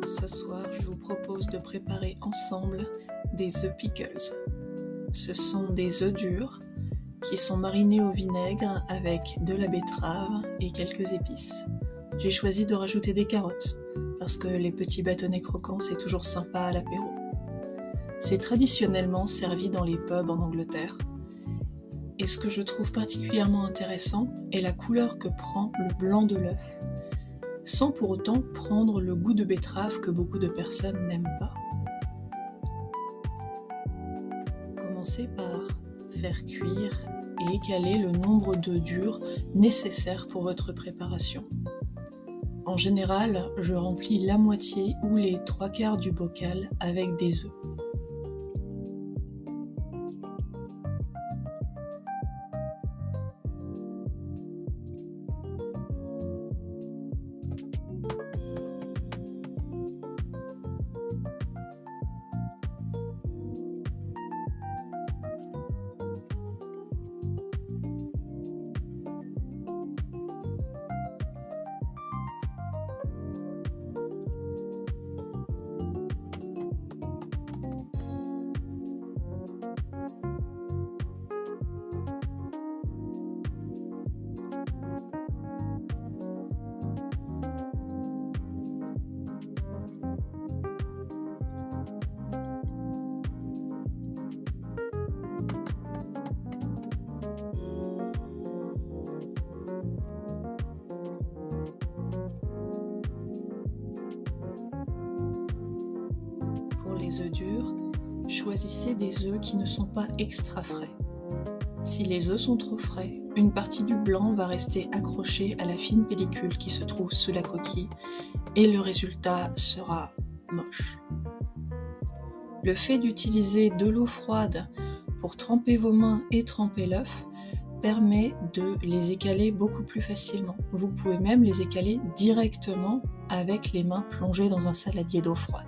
Ce soir, je vous propose de préparer ensemble des œufs pickles. Ce sont des œufs durs qui sont marinés au vinaigre avec de la betterave et quelques épices. J'ai choisi de rajouter des carottes parce que les petits bâtonnets croquants c'est toujours sympa à l'apéro. C'est traditionnellement servi dans les pubs en Angleterre. Et ce que je trouve particulièrement intéressant est la couleur que prend le blanc de l'œuf, sans pour autant prendre le goût de betterave que beaucoup de personnes n'aiment pas. Commencez par faire cuire et écaler le nombre d'œufs durs nécessaires pour votre préparation. En général, je remplis la moitié ou les 3/4 du bocal avec des œufs. Pour les œufs durs, choisissez des œufs qui ne sont pas extra frais. Si les œufs sont trop frais, une partie du blanc va rester accrochée à la fine pellicule qui se trouve sous la coquille et le résultat sera moche. Le fait d'utiliser de l'eau froide pour tremper vos mains et tremper l'œuf permet de les écaler beaucoup plus facilement. Vous pouvez même les écaler directement avec les mains plongées dans un saladier d'eau froide.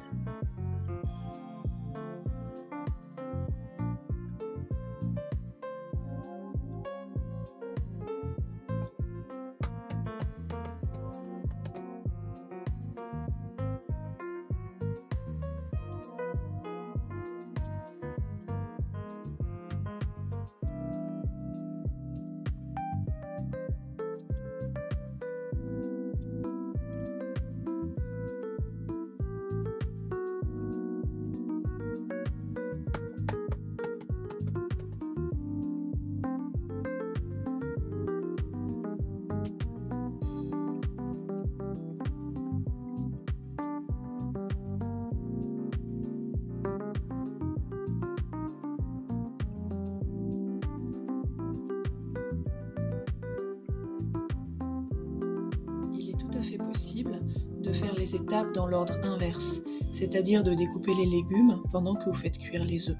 Il est tout à fait possible de faire les étapes dans l'ordre inverse, c'est-à-dire de découper les légumes pendant que vous faites cuire les œufs.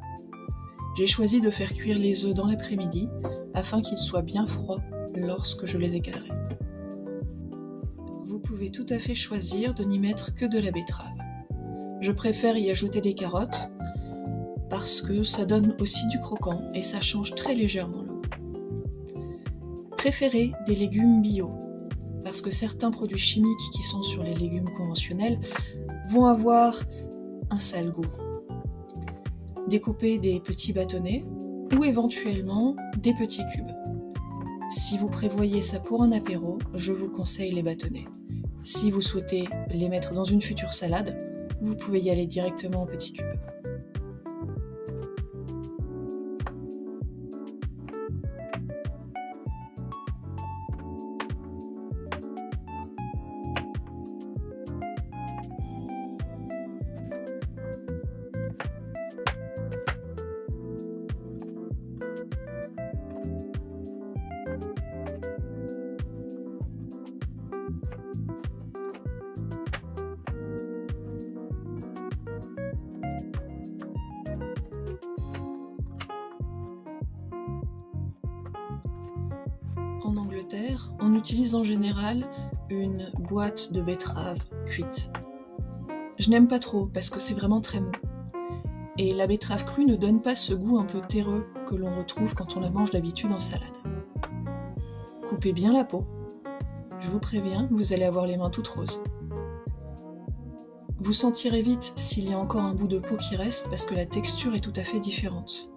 J'ai choisi de faire cuire les œufs dans l'après-midi afin qu'ils soient bien froids lorsque je les écalerai. Vous pouvez tout à fait choisir de n'y mettre que de la betterave. Je préfère y ajouter des carottes parce que ça donne aussi du croquant et ça change très légèrement le goût. Préférez des légumes bio, parce que certains produits chimiques qui sont sur les légumes conventionnels vont avoir un sale goût. Découpez des petits bâtonnets ou éventuellement des petits cubes. Si vous prévoyez ça pour un apéro, je vous conseille les bâtonnets. Si vous souhaitez les mettre dans une future salade, vous pouvez y aller directement en petits cubes. En Angleterre, on utilise en général une boîte de betterave cuite. Je n'aime pas trop parce que c'est vraiment très mou. Et la betterave crue ne donne pas ce goût un peu terreux que l'on retrouve quand on la mange d'habitude en salade. Coupez bien la peau. Je vous préviens, vous allez avoir les mains toutes roses. Vous sentirez vite s'il y a encore un bout de peau qui reste parce que la texture est tout à fait différente.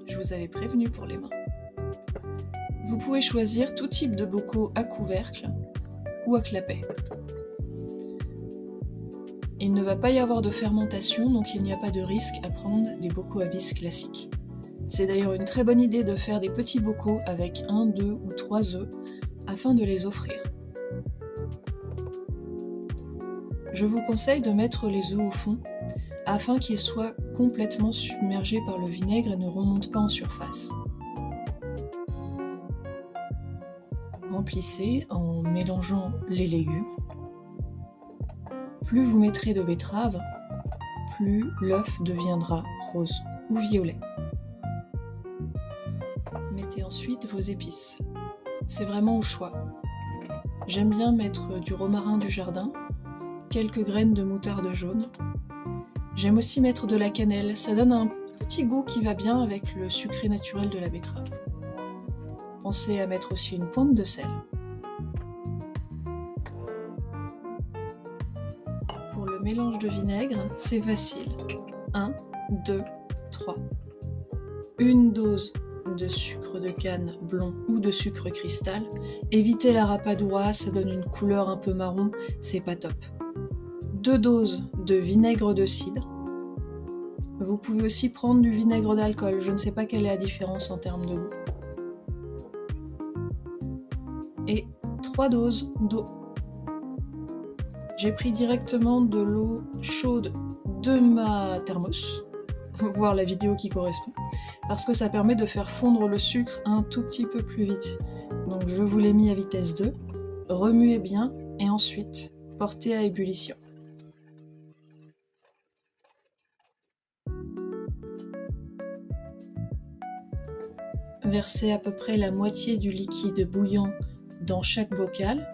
Je vous avais prévenu pour les mains. Vous pouvez choisir tout type de bocaux à couvercle ou à clapet. Il ne va pas y avoir de fermentation, donc il n'y a pas de risque à prendre des bocaux à vis classiques. C'est d'ailleurs une très bonne idée de faire des petits bocaux avec 1, 2 ou 3 œufs afin de les offrir. Je vous conseille de mettre les œufs au fond afin qu'ils soient complètement submergés par le vinaigre et ne remontent pas en surface. Remplissez en mélangeant les légumes. Plus vous mettrez de betterave, plus l'œuf deviendra rose ou violet. Mettez ensuite vos épices. C'est vraiment au choix. J'aime bien mettre du romarin du jardin, quelques graines de moutarde jaune. J'aime aussi mettre de la cannelle, ça donne un petit goût qui va bien avec le sucré naturel de la betterave. Pensez à mettre aussi une pointe de sel. Pour le mélange de vinaigre, c'est facile. 1, 2, 3. Une dose de sucre de canne blond ou de sucre cristal. Évitez la rapadura, ça donne une couleur un peu marron, c'est pas top. 2 doses de vinaigre de cidre. Vous pouvez aussi prendre du vinaigre d'alcool, je ne sais pas quelle est la différence en termes de goût. Et 3 doses d'eau. J'ai pris directement de l'eau chaude de ma thermos, voir la vidéo qui correspond, parce que ça permet de faire fondre le sucre un tout petit peu plus vite. Donc je vous l'ai mis à vitesse 2, remuez bien et ensuite portez à ébullition. Versez à peu près la moitié du liquide bouillant dans chaque bocal.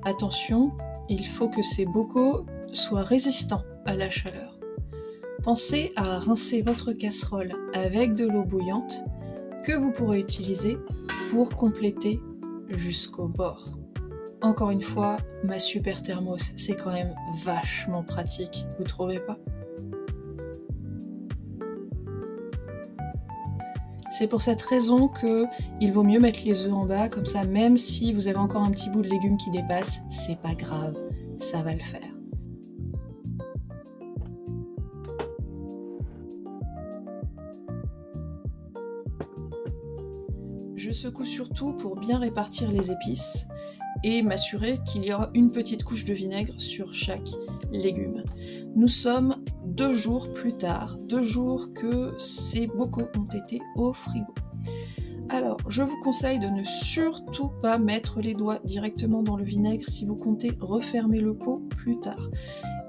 Attention, il faut que ces bocaux soient résistants à la chaleur. Pensez à rincer votre casserole avec de l'eau bouillante que vous pourrez utiliser pour compléter jusqu'au bord. Encore une fois, ma super thermos, c'est quand même vachement pratique, vous trouvez pas ? C'est pour cette raison qu'il vaut mieux mettre les œufs en bas, comme ça même si vous avez encore un petit bout de légumes qui dépasse, c'est pas grave, ça va le faire. Je secoue surtout pour bien répartir les épices et m'assurer qu'il y aura une petite couche de vinaigre sur chaque légume. Nous sommes 2 jours plus tard, 2 jours que ces bocaux ont été au frigo. Alors, je vous conseille de ne surtout pas mettre les doigts directement dans le vinaigre si vous comptez refermer le pot plus tard.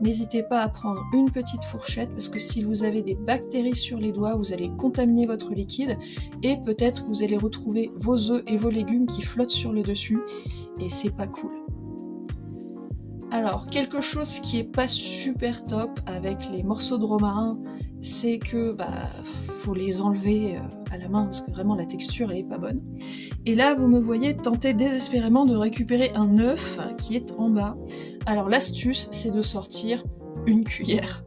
N'hésitez pas à prendre une petite fourchette parce que si vous avez des bactéries sur les doigts, vous allez contaminer votre liquide et peut-être que vous allez retrouver vos œufs et vos légumes qui flottent sur le dessus et c'est pas cool. Alors, quelque chose qui est pas super top avec les morceaux de romarin, c'est que faut les enlever à la main parce que vraiment la texture elle est pas bonne. Et là, vous me voyez tenter désespérément de récupérer un œuf qui est en bas. Alors l'astuce, c'est de sortir une cuillère.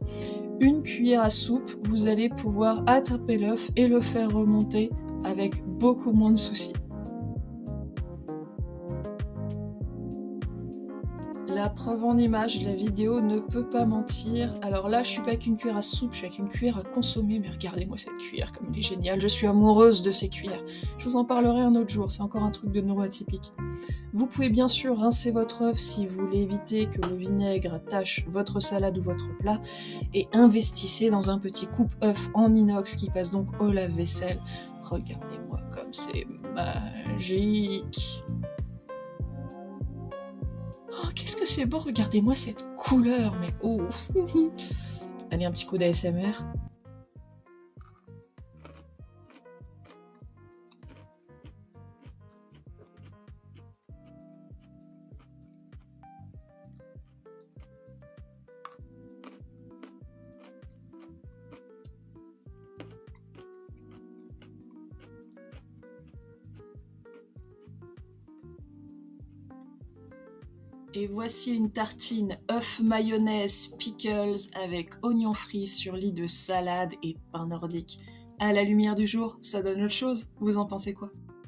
Une cuillère à soupe, vous allez pouvoir attraper l'œuf et le faire remonter avec beaucoup moins de soucis. La preuve en image, la vidéo ne peut pas mentir. Alors là, je suis pas avec une cuillère à soupe, je suis avec une cuillère à consommer, mais regardez-moi cette cuillère comme elle est géniale. Je suis amoureuse de ces cuillères. Je vous en parlerai un autre jour, c'est encore un truc de neuroatypique. Vous pouvez bien sûr rincer votre œuf si vous voulez éviter que le vinaigre tache votre salade ou votre plat, et investissez dans un petit coupe-œuf en inox qui passe donc au lave-vaisselle. Regardez-moi comme c'est magique. Oh, qu'est-ce que c'est beau, regardez-moi cette couleur, mais oh. Allez, un petit coup d'ASMR. Et voici une tartine œuf mayonnaise pickles avec oignons frits sur lit de salade et pain nordique. À la lumière du jour, ça donne autre chose. Vous en pensez quoi ?